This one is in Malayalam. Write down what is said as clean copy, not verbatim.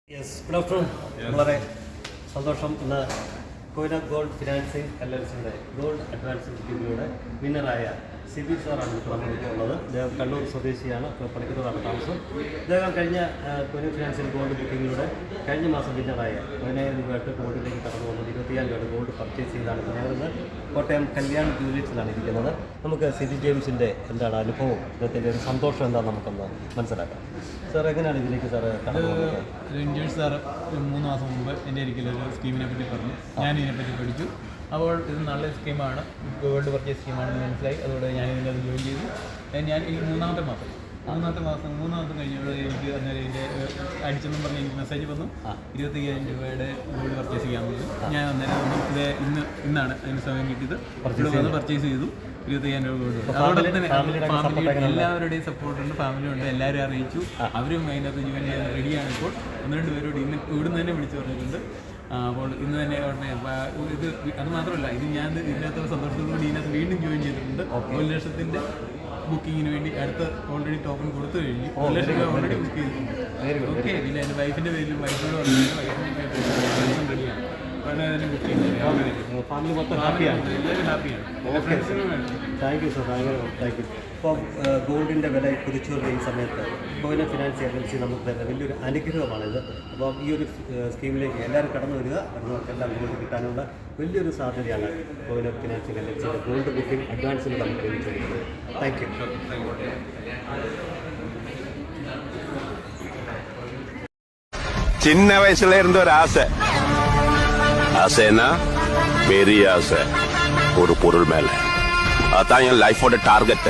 Yes, good afternoon. വളരെ സന്തോഷം. ഇന്ന് കോയിന ഗോൾഡ് ഫിനാൻസിങ് LLCയുടെ ഗോൾഡ് അഡ്വാൻസ് സ്കീമിലൂടെ വിന്നറായ സിബി സാറാണ് നമ്മളിപ്പോൾ ഉള്ളത്. അദ്ദേഹം കണ്ണൂർ സ്വദേശിയാണ്, പഠിക്കുന്നതാണ് താമസം. അദ്ദേഹം കഴിഞ്ഞ കോയിന ഫിനാൻസിങ് ഗോൾഡ് ബുക്കിങ്ങിലൂടെ കഴിഞ്ഞ മാസം വിന്നറായ 10,000 രൂപയായിട്ട് ഗോൾഡിലേക്ക് കടന്നു വന്നത് 25,000 രൂപയുടെ ഗോൾഡ് പർച്ചേസ് ചെയ്താണ് ഞങ്ങളിന്ന് കോട്ടയം കല്യാൺ ജ്വല്ലറീസിലാണ് ഇരിക്കുന്നത്. നമുക്ക് സിബി ജെയിംസിൻ്റെ എന്താണ് അനുഭവം, അദ്ദേഹത്തിൻ്റെ ഒരു സന്തോഷം എന്താണെന്ന് നമുക്കൊന്ന് മനസ്സിലാക്കാം. സാർ, എങ്ങനെയാണ് ഇതിലേക്ക് സാറ് കടന്നു വന്നത്? ഇൻഡ്യൻ സാർ 3 മാസം മുമ്പ് എൻ്റെ ഒരിക്കലൊരു സ്കീമിനെ പറ്റി പറഞ്ഞു. ഞാൻ ഇതിനെപ്പറ്റി പഠിച്ചു. അപ്പോൾ ഇത് നല്ല സ്കീമാണ്, ഗോൾഡ് പർച്ചേസ് സ്കീമാണെന്ന് മനസ്സിലായി. അതുകൊണ്ട് ഞാൻ ഇതിനകത്ത് ജോയിൻ ചെയ്തു. ഞാൻ ഈ മൂന്നാമത്തെ മാസം കഴിഞ്ഞപ്പോൾ എനിക്ക് അന്നേരം ഇതിൻ്റെ അടിച്ചെന്നും പറഞ്ഞ് എനിക്ക് മെസ്സേജ് വന്നു. 25,000 രൂപയുടെ ഗോൾഡ് പർച്ചേസ് ചെയ്യാമെന്ന്. ഞാൻ അന്നേരം ഇത് ഇന്നാണ് അതിന് സമയം കിട്ടിയത്. ഇവിടെ വന്ന് പർച്ചേസ് ചെയ്തു 25,000 രൂപ ഗോൾഡ്. അതോടൊപ്പം തന്നെ ഫാമിലി എല്ലാവരുടെയും സപ്പോർട്ടുണ്ട്, ഫാമിലി ഉണ്ട്, എല്ലാവരും അറിയിച്ചു. അവരും അതിനകത്ത് ജോയിൻ ചെയ്യാൻ റെഡിയാണ്. ഇപ്പോൾ 1-2 പേരോട് ഇവിടുന്ന് തന്നെ വിളിച്ചു പറഞ്ഞിട്ടുണ്ട്. അപ്പോൾ ഇന്ന് തന്നെ ഇത് അത് മാത്രമല്ല, ഞാൻ ഇതിനകത്ത് സന്തോഷത്തോടുകൂടി ഇതിനകത്ത് വീണ്ടും ജോയിൻ ചെയ്തിട്ടുണ്ട്. 1 ലക്ഷത്തിൻ്റെ ബുക്കിങ്ങിന് വേണ്ടി അടുത്ത ഓൾറെഡി ടോക്കൺ കൊടുത്തു കഴിഞ്ഞു. 1 ലക്ഷം രൂപ ഓൾറെഡി ബുക്ക് ചെയ്തിട്ടുണ്ട്. ഓക്കെ, പിന്നെ എൻ്റെ വൈഫിൻ്റെ പേരിലും വൈഫിനോട് പറഞ്ഞു വൈഫിന് റെഡിയാണ്. വളരെ ബുക്ക് ചെയ്യുന്നത് ഫാമിലി മൊത്തം ഹാപ്പിയാണ്. എല്ലാവരും ഹാപ്പിയാണ്. Thank you sir, thank you. ഇപ്പോൾ ഗോൾഡിൻ്റെ വില കുതിച്ചുകൊണ്ട ഈ സമയത്ത് കോയിന ഫിനാൻസ് LLC നമുക്ക് തരുന്ന വലിയൊരു അനുഗ്രഹമാണിത്. അപ്പോൾ ഈ ഒരു സ്കീമിലേക്ക് എല്ലാവരും കടന്നു വരിക, കടന്നവർക്കെല്ലാം ഗോൾഡ് കിട്ടാനുള്ള വലിയൊരു സാധ്യതയാണ് കോയിന ഫിനാൻസ് LLCയുടെ ഗോൾഡ് ബുക്കിംഗ് അഡ്വാൻസിൽ നമുക്ക് ലഭിച്ചിരിക്കുന്നത്. Thank you. சின்ன வயசுல இருந்த ஒரு ஆசைன்னா பெரிய ஆசை ஒரு பொருள் மேல. அதான் என் லைஃபோட டார்கெட்.